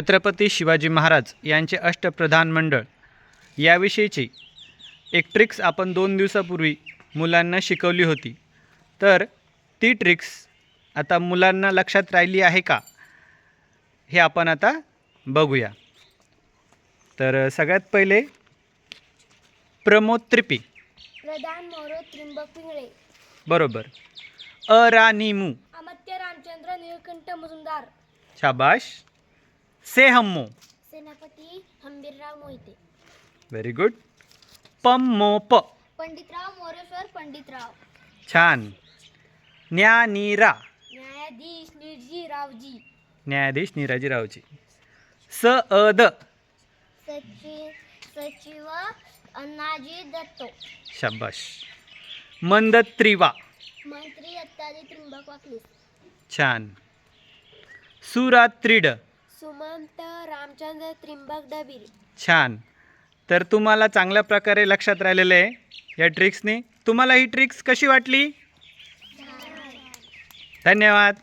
छत्रपती शिवाजी महाराज यांचे अष्टप्रधान मंडळ याविषयीची एक ट्रिक्स आपण 2 दिवसापूर्वी मुलांना शिकवली होती. तर ती ट्रिक्स आता मुलांना लक्षात राहिली आहे का हे आपण आता बघूया. तर सगळ्यात पहिले प्रमोद त्रिपी. प्रधान मोरो त्रिंबक पिंगळे. बरोबर. अरानिमू. अमत्य रामचंद्र निळकंठ मुजुमदार. शाबाश. सेहम्मो. सेनापती हंबीरराव मोहिते. Very good. पम्मोप. पंडितराव मोरेश्वर पंडितराव. छान. न्यानीरा. न्यायाधीश निर्जी रावजी. न्यायाधीश निराजीरावजी. सअद. सचिव अण्णाजी दत्तो. शाबाश. मंदत्रिवा. मंत्री अत्ताजी त्रिंबक वाकलीस. छान. सुरात्रिड. सुमंत रामचंद्र त्रिंबक डबीर. छान. तर तुम्हाला चांगल्या प्रकारे लक्षात राहिलेलं आहे या ट्रिक्सने. तुम्हाला ही ट्रिक्स कशी वाटली? धन्यवाद.